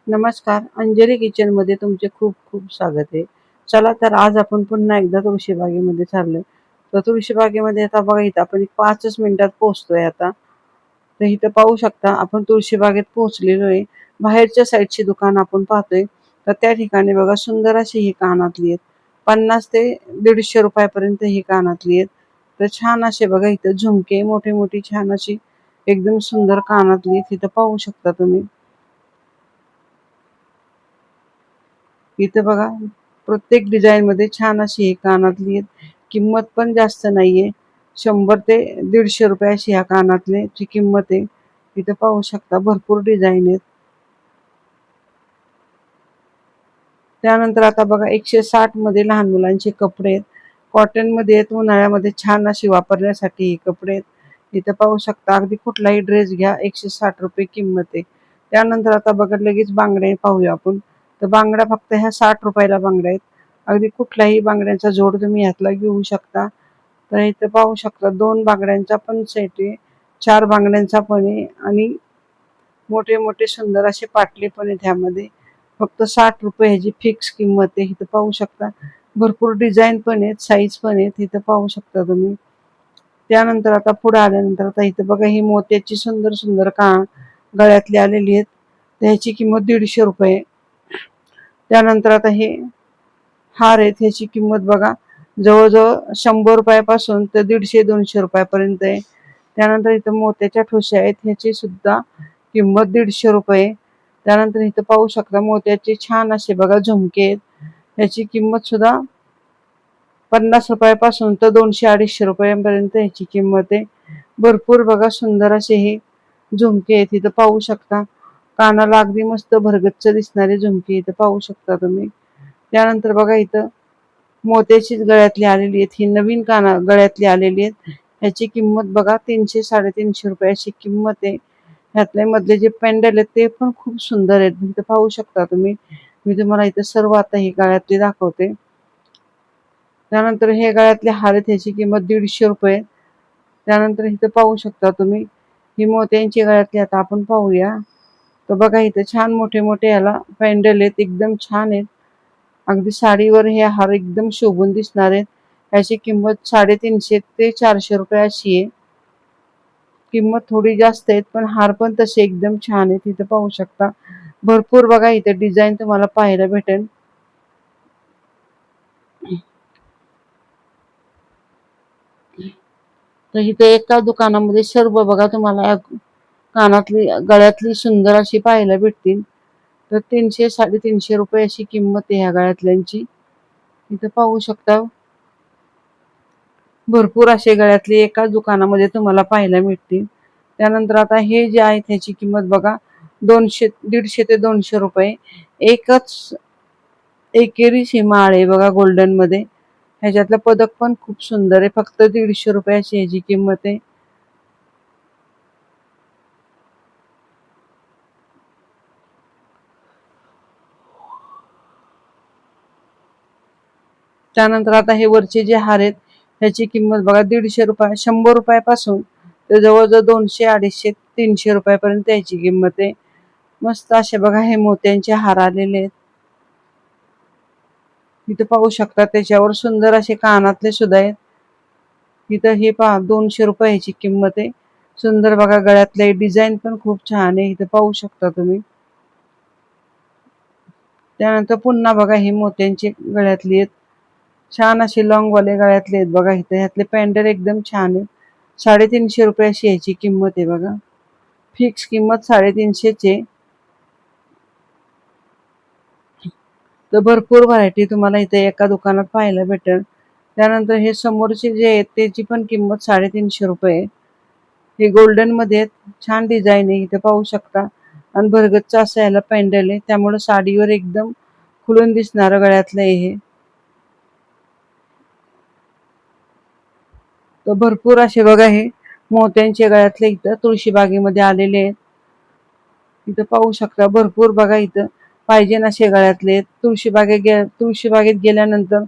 नमस्कार, अंजली किचन मध्ये तुमचे खूप खूप स्वागत आहे. चला तर आज आपण पुन्हा एकदा तुळशीबागेमध्ये चाललोय. तर तुळशीबागेमध्ये आता बघा, इथं आपण 5च मिनिटात पोहोचतोय आता. तर इथं पाहू शकता, आपण तुळशीबागेत पोहोचलेलो आहे. बाहेरच्या साईडची दुकान आपण पाहतोय. तर त्या ठिकाणी बघा, सुंदर अशी ही कानातली आहेत. 50 ते 150 रुपयापर्यंत ही कानातली आहेत. तर छान असे बघा, इथं झुमके मोठी मोठी छान अशी एकदम सुंदर कानातली आहेत. इथं पाहू शकता तुम्ही. इथे बघा, प्रत्येक डिझाईन मध्ये छान अशी ही कानातली आहेत. किंमत पण जास्त नाहीये. 100 ते 150 रुपये अशी ह्या कानातली ची किंमत आहे. इथे पाहू शकता, भरपूर डिझाईन आहेत. त्यानंतर आता बघा, 160 मध्ये लहान मुलांचे कपडे आहेत. कॉटन मध्ये आहेत. उन्हाळ्यामध्ये छान अशी वापरण्यासाठी हे कपडे आहेत. इथे पाहू शकता, अगदी कुठलाही ड्रेस घ्या, 160 रुपये किंमत आहे. त्यानंतर आता बघा, लगेच बांगड्या पाहूया आपण. तर बांगड्या फक्त ह्या 60 रुपयाला बांगड्या आहेत. अगदी कुठलाही बांगड्यांचा जोड तुम्ही ह्यातला घेऊ शकता. तर इथे पाहू शकता, 2 बांगड्यांचा पण सेट आहे, 4 बांगड्यांचा पण आहे आणि मोठे मोठे सुंदर असे पाटले पण आहेत ह्यामध्ये. फक्त 60 रुपये ह्याची फिक्स किंमत आहे. इथं पाहू शकता, भरपूर डिझाईन पण आहेत, साईज पण आहेत. इथं पाहू शकता तुम्ही. त्यानंतर आता पुढे आल्यानंतर आता इथं बघा, ही मोत्याची सुंदर सुंदर गळ्यातली आलेली आहेत. त्याची किंमत 150 रुपये. त्यानंतर आता हे हार आहेत, ह्याची किंमत बघा, जवळजवळ 100 रुपयापासून तर 150-200 रुपयापर्यंत आहे. त्यानंतर इथं मोत्याच्या ठोश्या आहेत, ह्याची सुद्धा किंमत 150 रुपये. त्यानंतर इथं पाहू शकता, मोत्याचे छान असे बघा झुमके आहेत. ह्याची किंमत सुद्धा 50 रुपयापासून तर 200-250 रुपयांपर्यंत ह्याची किंमत आहे. भरपूर बघा, सुंदर असे हे झुमके आहेत. इथं पाहू शकता, कानाला अगदी मस्त भरगच्च दिसणारे झुमके इथं पाहू शकता तुम्ही. त्यानंतर बघा, इथं मोत्याचीच गळ्यातली आलेली आहेत. ही नवीन गळ्यातली आलेली आहेत. ह्याची किंमत बघा, 300-350 रुपये अशी किंमत आहे. ह्यातले मधले जे पेंडल आहेत ते पण खूप सुंदर आहेत. इथं पाहू शकता तुम्ही. मी तुम्हाला इथं सर्व आता ही गळ्यातली दाखवते. त्यानंतर हे गळ्यातले हार आहेत, ह्याची किंमत 150 रुपये. त्यानंतर इथं पाहू शकता तुम्ही, ही मोत्यांची गळ्यातली आता आपण पाहूया. तर बघा, इथं छान मोठे मोठे याला पेंडल आहेत, एकदम छान आहेत. अगदी साडीवर हे हार एकदम शोभून दिसणार आहेत. ह्याची किंमत 350 ते 400 रुपये अशी आहे. किंमत थोडी जास्त आहेत, पण हार पण तसे एकदम छान आहेत. इथं पाहू शकता, भरपूर बघा इथे डिझाईन तुम्हाला पाहायला भेटेल. तर इथे एका दुकानामध्ये सर्व बघा तुम्हाला कानातली गळ्यातली सुंदर अशी पाहायला भेटतील. तर 300-350 रुपये अशी किंमत आहे ह्या गळ्यातल्यांची. इथं पाहू शकता, भरपूर असे गळ्यातले एकाच दुकानामध्ये तुम्हाला पाहायला मिळतील. त्यानंतर आता हे जे आहे त्याची किंमत बघा, 150 ते 200 रुपये. एकच एकेरी माळ आहे बघा, गोल्डन मध्ये. ह्याच्यातलं पदक पण खूप सुंदर आहे. फक्त 150 रुपये अशी ह्याची किंमत आहे. त्यानंतर आता हे वरचे जे हार आहेत ह्याची किंमत बघा, 150 रुपये, 100 रुपयापासून तर जवळजवळ 200-250-300 रुपयापर्यंत याची किंमत आहे. मस्त असे बघा हे मोत्यांचे हार आलेले आहेत. इथं पाहू शकता, त्याच्यावर सुंदर असे कानातले सुद्धा आहेत. इथं हे पहा, 200 रुपये ह्याची किंमत आहे. सुंदर बघा, गळ्यातले डिझाईन पण खूप छान आहे. इथं पाहू शकता तुम्ही. त्यानंतर पुन्हा बघा, हे मोत्यांची गळ्यातली आहेत, छान असे लॉंगवाले गळ्यातले आहेत बघा. इथं ह्यातले पॅन्डल एकदम छान आहे. 350 रुपये अशी ह्याची किंमत आहे बघा. फिक्स किंमत 350 आहे. तर भरपूर व्हरायटी तुम्हाला इथे एका दुकानात पाहायला भेटेल. त्यानंतर हे समोरचे जे आहेत त्याची पण किंमत 350 रुपये. हे गोल्डन मध्ये आहेत, छान डिझाईन आहे. इथे पाहू शकता, आणि भरगच्च असं याला पॅन्डल आहे, त्यामुळे साडीवर एकदम खुलून दिसणारं गळ्यातलं आहे हे. तर भरपूर असे बघा हे मोत्यांचे गळ्यातले इथं तुळशीबागेमध्ये आलेले आहेत. इथं पाहू शकता, भरपूर बघा इथं पाहिजे असे गळ्यातले आहेत. तुळशीबागेत गेल्यानंतर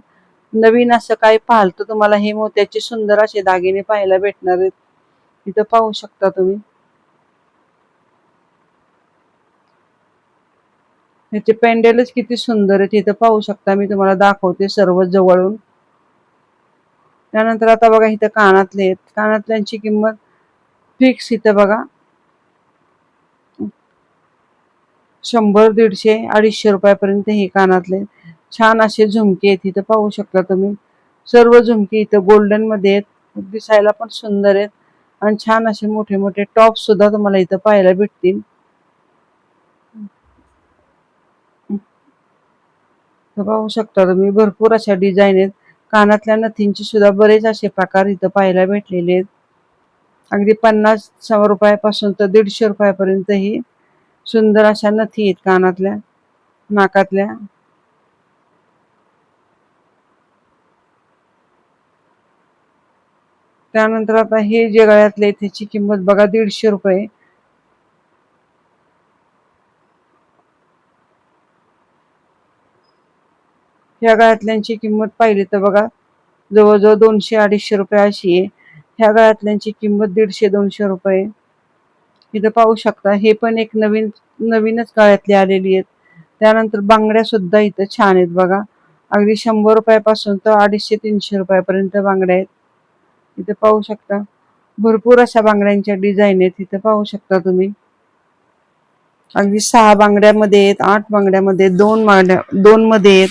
नवीन असं काही पाहाल तर तुम्हाला हे मोत्याचे सुंदर असे दागिने पाहायला भेटणार आहेत. इथं पाहू शकता तुम्ही. ह्याचे पेंडेलच किती सुंदर आहेत, इथं पाहू शकता. मी तुम्हाला दाखवते सर्व जवळून. त्यानंतर आता बघा इथं कानातले आहेत. कानातल्यांची किंमत फिक्स इथं बघा 100, 150, 250 रुपयापर्यंत हे कानातले. छान असे झुमके आहेत इथं पाहू शकता तुम्ही. सर्व झुमके इथं गोल्डन मध्ये आहेत, दिसायला पण सुंदर आहेत आणि छान असे मोठे मोठे टॉप सुद्धा तुम्हाला इथं पाहायला भेटतील. पाहू शकता तुम्ही भरपूर अशा डिझाईन आहेत. कानातल्या नथींचे सुद्धा बरेच असे प्रकार इथं पाहायला भेटलेले आहेत. अगदी 50 रुपयापासून तर 150 रुपयापर्यंत ही सुंदर अशा नथी आहेत कानातल्या, नाकातल्या. त्यानंतर आता हे जे गळ्यातले त्याची किंमत बघा 150 रुपये. ह्या गळ्यातल्यांची किंमत पाहिली तर बघा जवळजवळ 200-250 रुपये अशी आहे. ह्या गळ्यातल्यांची किंमत 150-200 रुपये. इथं पाहू शकता हे पण एक नवीनच गळ्यातली आलेली आहेत. त्यानंतर बांगड्या सुद्धा इथं छान आहेत बघा. अगदी 100 रुपयापासून तर 250-300 रुपयापर्यंत बांगड्या आहेत. इथे पाहू शकता भरपूर अशा बांगड्यांच्या डिझाईन आहेत. इथे पाहू शकता तुम्ही. अगदी 6 बांगड्यामध्ये आहेत, 8 बांगड्यामध्ये, 2 मध्ये आहेत.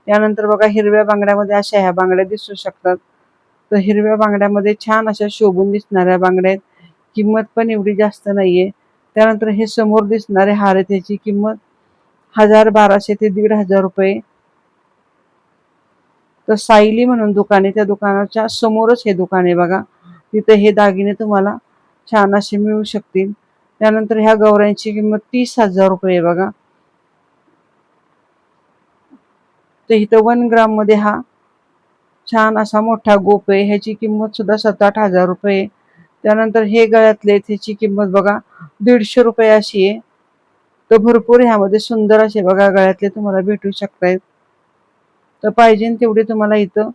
त्यानंतर बघा हिरव्या बांगड्यामध्ये अशा ह्या बांगड्या दिसू शकतात. तर हिरव्या बांगड्यामध्ये छान अशा शोभून दिसणाऱ्या बांगड्या आहेत. किंमत पण एवढी जास्त नाहीये. त्यानंतर हे समोर दिसणारे हार आहेत, त्याची किंमत 1000, 1200 ते 1500 रुपये. तर सायली म्हणून दुकान आहे, त्या दुकानाच्या समोरच हे दुकान आहे बघा. तिथे हे दागिने तुम्हाला छान असे मिळू शकतील. त्यानंतर ह्या गौऱ्यांची किंमत 30,000 रुपये आहे बघा. तर इथं 1 ग्राम मध्ये हा छान असा मोठा गोप आहे, ह्याची किंमत सुद्धा 7-8 हजार रुपये. त्यानंतर हे गळ्यातले त्याची किंमत बघा 150 रुपये अशी आहे. तर भरपूर ह्यामध्ये सुंदर असे बघा गळ्यातले तुम्हाला भेटू शकतायत. तर पाहिजे तेवढे तुम्हाला इथं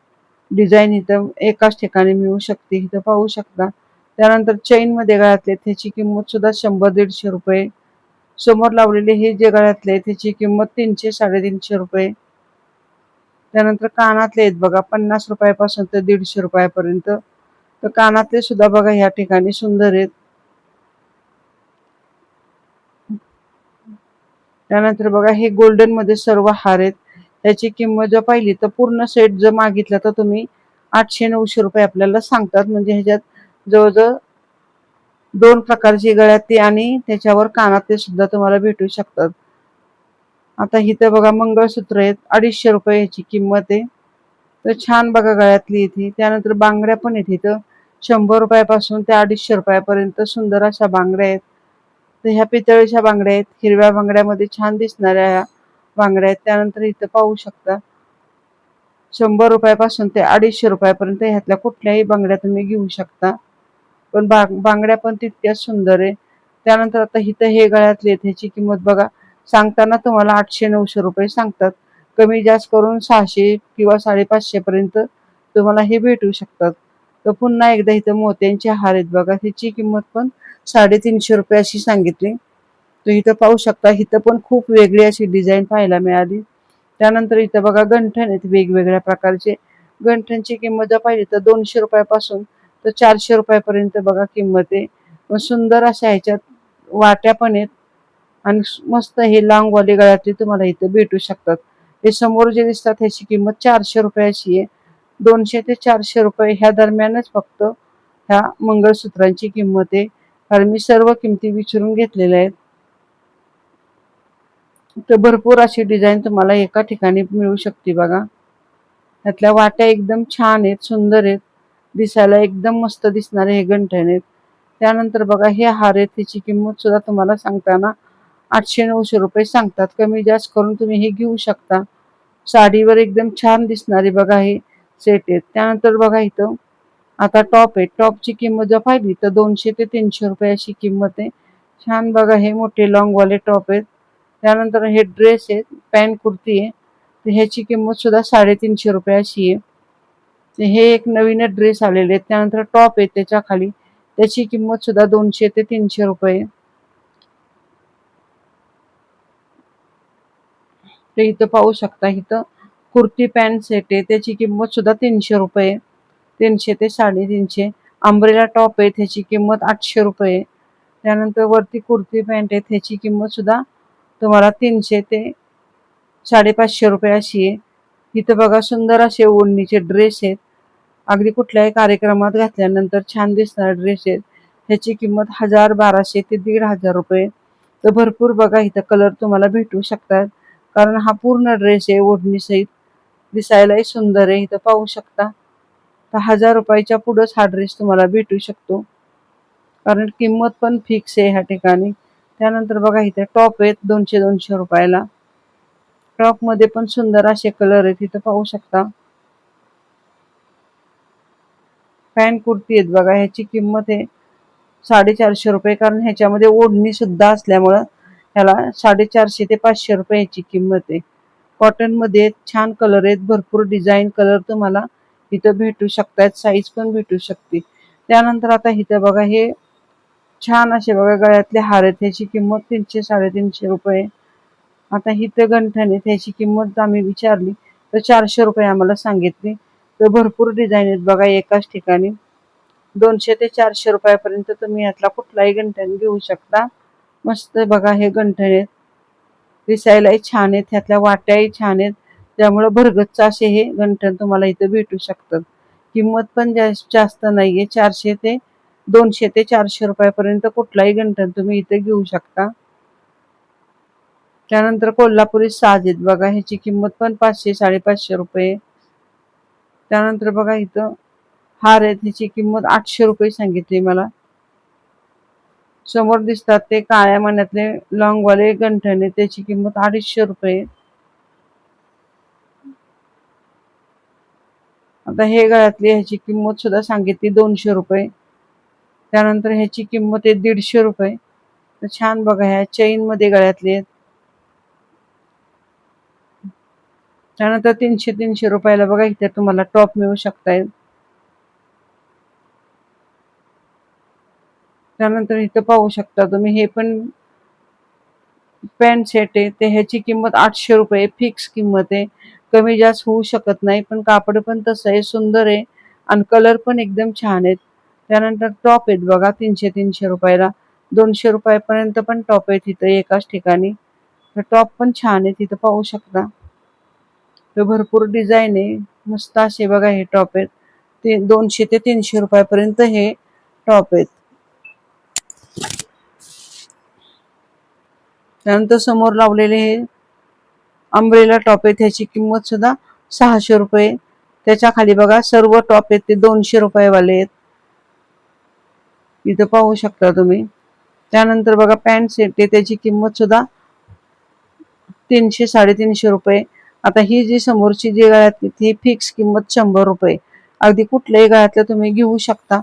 डिझाईन इथं एकाच ठिकाणी मिळू शकते. इथं पाहू शकता. त्यानंतर चैन मध्ये गळ्यातले त्याची किंमत सुद्धा 100-150 रुपये. समोर लावलेले हे जे गळ्यातले त्याची किंमत 300-350 रुपये. त्यानंतर कानातले आहेत बघा 50 रुपयापासून तर 150 रुपयापर्यंत. तर कानातले सुद्धा बघा ह्या ठिकाणी सुंदर आहेत. त्यानंतर बघा हे गोल्डन मध्ये सर्व हार आहेत. त्याची किंमत जर पाहिली तर पूर्ण सेट जर मागितला तर तुम्ही 800-900 रुपये आपल्याला सांगतात. म्हणजे ह्याच्यात जवळजवळ 2 प्रकारची गळ्यातली आणि त्याच्यावर कानातले सुद्धा तुम्हाला भेटू शकतात. आता इथं बघा मंगळसूत्र आहेत 250 रुपये ह्याची किंमत आहे. तर छान बघा गळ्यातली इथे. त्यानंतर बांगड्या पण आहेत इथं 100 रुपयापासून ते 250 रुपयापर्यंत सुंदर अशा बांगड्या आहेत. तर ह्या पितळेच्या बांगड्या आहेत, हिरव्या बांगड्यामध्ये छान दिसणाऱ्या ह्या बांगड्या आहेत. त्यानंतर इथं पाहू शकता 100 रुपयापासून ते 250 रुपयापर्यंत ह्यातल्या कुठल्याही बांगड्या तुम्ही घेऊ शकता. पण बांगड्या पण तितक्याच सुंदर आहे. त्यानंतर आता इथं हे गळ्यातले ह्याची किंमत बघा सांगताना तुम्हाला 800-900 रुपये सांगतात. कमी जास्त करून 600 किंवा 550 पर्यंत तुम्हाला हे भेटू शकतात. तर पुन्हा एकदा इथं मोत्यांचे हार आहेत बघा, त्याची किंमत पण 350 रुपये अशी सांगितली. तर इथं पाहू शकता इथं पण खूप वेगळी अशी डिझाईन पाहायला मिळाली. त्यानंतर इथं बघा गंठण आहेत वेगवेगळ्या प्रकारचे. गंठणची किंमत जर पाहिली तर 200 रुपयापासून तर 400 रुपयापर्यंत बघा किंमत आहे. सुंदर अशा ह्याच्यात वाट्या पण आहेत आणि मस्त हे लांबवाले गळ्यातले तुम्हाला इथं भेटू शकतात. हे समोर जे दिसतात ह्याची किंमत 400 रुपये अशी आहे. 200 ते 400 रुपये ह्या दरम्यानच फक्त ह्या मंगळसूत्रांची किंमत आहे. कारण मी सर्व किमती विचारून घेतलेल्या आहेत. तर भरपूर अशी डिझाईन तुम्हाला एका ठिकाणी मिळू शकते बघा. ह्यातल्या वाट्या एकदम छान आहेत, सुंदर आहेत, दिसायला एकदम मस्त दिसणारे हे गंठण आहेत. त्यानंतर बघा हे हार आहेत, त्याची किंमत सुद्धा तुम्हाला सांगताना 800-900 रुपये सांगतात. कमी जास्त करून तुम्ही हे घेऊ शकता. साडीवर एकदम छान दिसणारे बघा हे सेट आहेत. त्यानंतर बघा इथं आता टॉप आहे. टॉपची किंमत जर पाहिली तर 200 ते 300 रुपये अशी किंमत आहे. छान बघा हे मोठे लॉंगवाले टॉप आहेत. त्यानंतर हे ड्रेस आहेत, पॅन्ट कुर्ती आहे. तर ह्याची किंमत सुद्धा 350 रुपये अशी आहे. हे एक नवीनच ड्रेस आलेले आहेत. त्यानंतर टॉप आहे त्याच्या खाली, त्याची किंमत सुद्धा 200 ते 300 रुपये. ते इथं पाहू शकता. इथं कुर्ती पॅन्ट सेट आहे, त्याची किंमत सुद्धा 300 रुपये, 300 ते 350. अंब्रेला टॉप आहे, त्याची किंमत 800 रुपये. त्यानंतर वरती कुर्ती पॅन्ट आहे, त्याची किंमत सुद्धा तुम्हाला 300 ते 550 रुपये अशी आहे. इथं बघा सुंदर असे ओढणीचे ड्रेस आहेत, अगदी कुठल्याही कार्यक्रमात घातल्यानंतर छान दिसणारे ड्रेस आहेत. ह्याची किंमत 1000, 1200 ते 1500 रुपये. तर भरपूर बघा इथं कलर तुम्हाला भेटू शकतात, कारण हा पूर्ण ड्रेस आहे ओढणी सहित, दिसायलाही सुंदर आहे. इथं पाहू शकता. तर 1000 रुपयाच्या पुढेच हा ड्रेस तुम्हाला भेटू शकतो, कारण किंमत पण फिक्स आहे ह्या ठिकाणी. त्यानंतर बघा इथे टॉप आहेत 200-200 रुपयाला. टॉप मध्ये पण सुंदर असे कलर आहेत, इथं पाहू शकता. पॅन्ट कुर्ती आहेत बघा, ह्याची किंमत आहे 450 रुपये, कारण ह्याच्यामध्ये ओढणी सुद्धा असल्यामुळं ह्याला 450 ते 500 रुपये ह्याची किंमत आहे. कॉटन मध्ये छान कलर आहेत, भरपूर डिझाईन कलर तुम्हाला इथं भेटू शकतात, साईज पण भेटू शकते. त्यानंतर आता इथं बघा हे छान असे बघा गळ्यातले हार आहेत, त्याची किंमत 300-350 रुपये. आता इथं गंठण आहे, त्याची किंमत आम्ही विचारली तर 400 रुपये आम्हाला सांगितली. तर भरपूर डिझाईन आहेत बघा एकाच ठिकाणी. 200 ते 400 रुपयापर्यंत तुम्ही यातला कुठलाही गंठण घेऊ शकता. मस्त बघा हे गंठण आहेत, दिसायलाही छान आहेत, ह्यातल्या वाट्याही छान आहेत. त्यामुळे भरगच्च असे हे गंठण तुम्हाला इथं भेटू शकतात. किंमत पण जास्त नाहीये, 200 ते 400 रुपयापर्यंत कुठलाही गंठण तुम्ही इथे घेऊ शकता. त्यानंतर कोल्हापुरी साज आहेत बघा, ह्याची किंमत पण 500-550 रुपये. त्यानंतर बघा इथं हार आहेत, ह्याची किंमत 800 रुपये सांगितली मला. समोर दिसतात ते काळ्या मण्यातले लॉंगवाले गंठण आहे, त्याची किंमत 250 रुपये. आता हे गळ्यातली ह्याची किंमत सुद्धा सांगितली 200 रुपये. त्यानंतर ह्याची किंमत आहे 150 रुपये. तर छान बघा ह्या चैन मध्ये गळ्यातले आहेत. त्यानंतर 300-300 रुपयाला बघा इथे तुम्हाला टॉप मिळू शकतायत. त्यानंतर इथं पाहू शकता तुम्ही हे पण पॅन्ट सेट आहे, ते ह्याची किंमत 800 रुपये फिक्स किंमत आहे, कमी जास्त होऊ शकत नाही. पण कापड पण तसं आहे, सुंदर आहे आणि कलर पण एकदम छान आहेत. त्यानंतर टॉप आहेत बघा 300-300 रुपयाला, 200 रुपयापर्यंत पण टॉप आहेत इथं एकाच ठिकाणी. तर टॉप पण छान आहे, तिथं पाहू शकता. तर भरपूर डिझाईन आहे, मस्त असे बघा हे टॉप आहेत. ते 200 ते 300 रुपयापर्यंत हे टॉप आहेत. त्यानंतर समोर लावलेले हे अंब्रेला टॉप आहे, त्याची किंमत सुद्धा 600 रुपये. त्याच्या खाली बघा सर्व टॉप आहेत ते 200 रुपयेवाले आहेत, इथं पाहू शकता तुम्ही. त्यानंतर बघा पॅन्ट सेट आहे, त्याची किंमत सुद्धा 300-350 रुपये. आता ही जी समोरची जी गळ्यातली ती फिक्स किंमत 100 रुपये. अगदी कुठल्याही गळ्यातलं तुम्ही घेऊ शकता,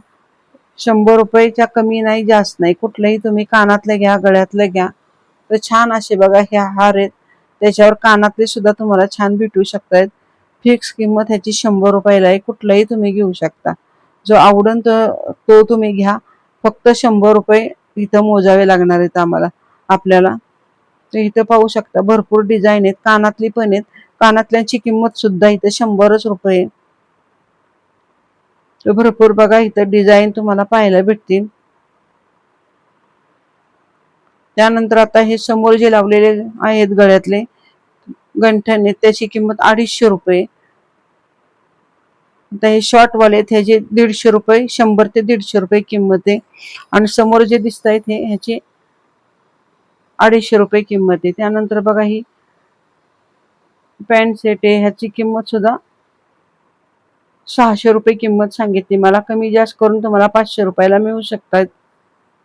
100 रुपयेच्या कमी नाही जास्त नाही. कुठलंही तुम्ही कानातलं घ्या, गळ्यातलं घ्या. तर छान असे बघा हे हार आहेत, त्याच्यावर कानातले सुद्धा तुम्हाला छान भेटू शकतात. फिक्स किंमत ह्याची 100 रुपयाला आहे, कुठलाही तुम्ही घेऊ शकता. जो आवडन तो तुम्ही घ्या, फक्त 100 रुपये इथं मोजावे लागणार आहेत आम्हाला आपल्याला. तर इथं पाहू शकता भरपूर डिझाईन आहेत, कानातली पण आहेत. कानातल्यांची किंमत सुद्धा इथं 100 रुपये. तर भरपूर बघा इथं डिझाईन तुम्हाला पाहायला भेटतील. त्यानंतर आता हे समोर जे लावलेले आहेत गळ्यातले गंठण आहेत, त्याची किंमत 250 रुपये. आता हे शॉर्ट वाले आहेत, ह्याचे 150 रुपये, 100 ते 150 रुपये किंमत आहे. आणि समोर जे दिसत आहेत हे ह्याचे 250 रुपये किंमत आहे. त्यानंतर बघा ही पॅन्ट सेट आहे, ह्याची किंमत सुद्धा 600 रुपये किंमत सांगितली मला, कमी जास्त करून तुम्हाला 500 रुपयाला मिळू शकतात.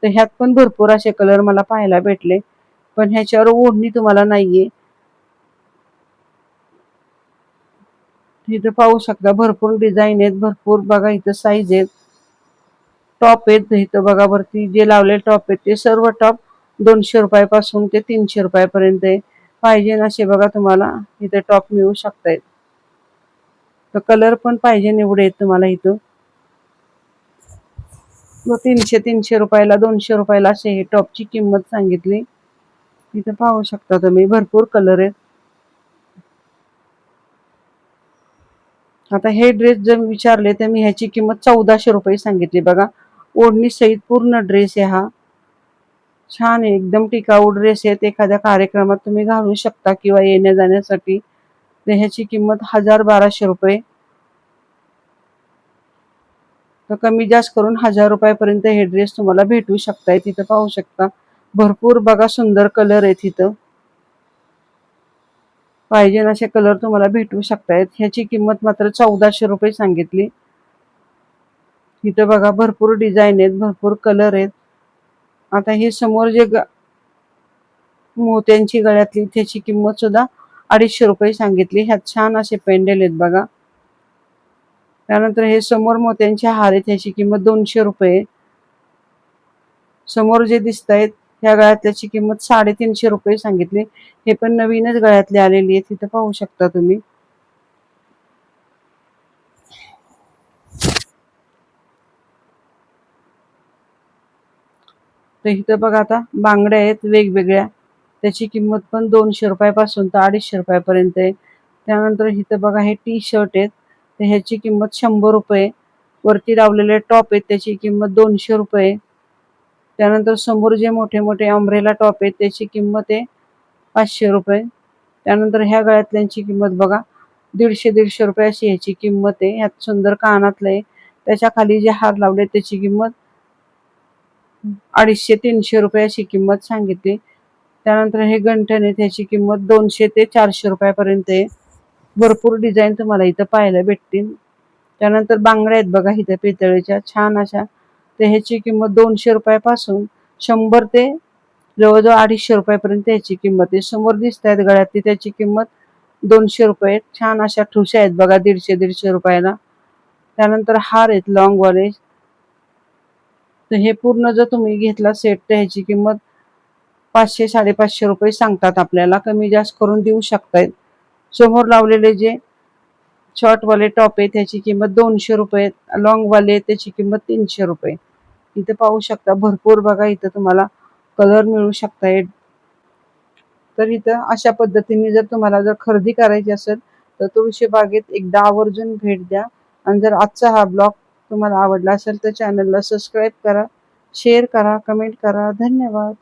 तर ह्यात पण भरपूर असे कलर मला पाहायला भेटले, पण ह्याच्यावर ओढणी तुम्हाला नाहीये. इथं पाहू शकता भरपूर डिझाईन आहेत, भरपूर बघा इथं साईज आहेत. टॉप आहेत इथं बघा, वरती जे लावले टॉप आहेत ते सर्व टॉप 200 रुपयापासून ते 300 रुपयापर्यंत आहे. पाहिजे असे बघा तुम्हाला इथे टॉप मिळू शकतायत. तर कलर पण पाहिजे एवढे आहेत तुम्हाला इथं. 300 रुपयाला, 200 रुपयाला असे हे टॉपची किंमत सांगितली. इथं पाहू शकता तुम्ही भरपूर कलर आहेत. आता हे ड्रेस जर विचारले तर मी ह्याची किंमत 1400 रुपये सांगितली बघा. ओढणी सहित पूर्ण ड्रेस आहे हा. छान आहे, एकदम टिकाऊ ड्रेस आहे. एखाद्या कार्यक्रमात तुम्ही घालू शकता किंवा येण्या जाण्यासाठी. तर ह्याची किंमत 1200 रुपये. तर कमी जास्त करून 1000 रुपयापर्यंत हे ड्रेस तुम्हाला भेटू शकताय. तिथं पाहू शकता भरपूर बघा सुंदर कलर आहेत तिथं. पाहिजे असे कलर तुम्हाला भेटू शकतायत. ह्याची किंमत मात्र 1400 रुपये सांगितली. इथं बघा भरपूर डिझाईन आहेत, भरपूर कलर आहेत. आता हे समोर जे मोत्यांची गळ्यातली त्याची किंमत सुद्धा 250 रुपये सांगितली. ह्यात छान असे पेंडेल आहेत बघा. त्यानंतर हे समोर मोत्यांचे हार आहेत, ह्याची किंमत 200 रुपये. समोर जे दिसत आहेत ह्या गळ्यातल्याची किंमत 350 रुपये सांगितली. हे पण नवीनच गळ्यातले आलेली आहे. तिथं पाहू शकता तुम्ही. तर इथं बघा आता बांगड्या आहेत वेगवेगळ्या. त्याची किंमत पण 200 रुपयापासून तर 250 रुपयापर्यंत आहे. त्यानंतर इथं बघा हे टी शर्ट आहेत. तर ह्याची किंमत 100 रुपये. वरती लावलेले टॉप आहेत त्याची किंमत 200 रुपये. त्यानंतर समोर जे मोठे मोठे अम्ब्रेला टॉप आहेत त्याची किंमत आहे 500 रुपये. त्यानंतर ह्या गळ्यातल्यांची किंमत बघा 150 रुपये अशी ह्याची किंमत आहे. ह्यात सुंदर कानातलं आहे. त्याच्या खाली जे हार लावले त्याची किंमत 250-300 रुपये अशी किंमत सांगितली. त्यानंतर हे गंठण आहे त्याची किंमत 200 ते 400 रुपयापर्यंत आहे. भरपूर डिझाईन तुम्हाला इथं पाहायला भेटतील. त्यानंतर बांगड्या आहेत बघा इथं पितळेच्या छान अशा. तर ह्याची किंमत 200 रुपयापासून 100 ते जवळजवळ 250 रुपयापर्यंत ह्याची किंमत आहे. समोर दिसत आहेत गळ्यातली त्याची किंमत 200 रुपये. छान अशा ठुशा आहेत बघा 150-150 रुपयाला. त्यानंतर हार आहेत लॉंगवाले. तर हे पूर्ण जर तुम्ही घेतला सेट तर ह्याची किंमत 500-550 रुपये सांगतात आपल्याला. कमी जास्त करून देऊ शकतायत. समोर लावलेले जे शॉर्टवाले टॉप आहे त्याची किंमत 200 रुपये. लॉंगवाले त्याची किंमत 300 रुपये. इथे पाहू शकता भरपूर बघा इथं तुम्हाला कलर मिळू शकतायत. तर इथं अशा पद्धतीने जर तुम्हाला जर खरेदी करायची असेल तर तुळशीबागेत एकदा आवर्जून भेट द्या. आणि जर आजचा हा ब्लॉग तुम्हाला आवडला असेल तर चॅनलला सबस्क्राईब करा, शेअर करा, कमेंट करा. धन्यवाद.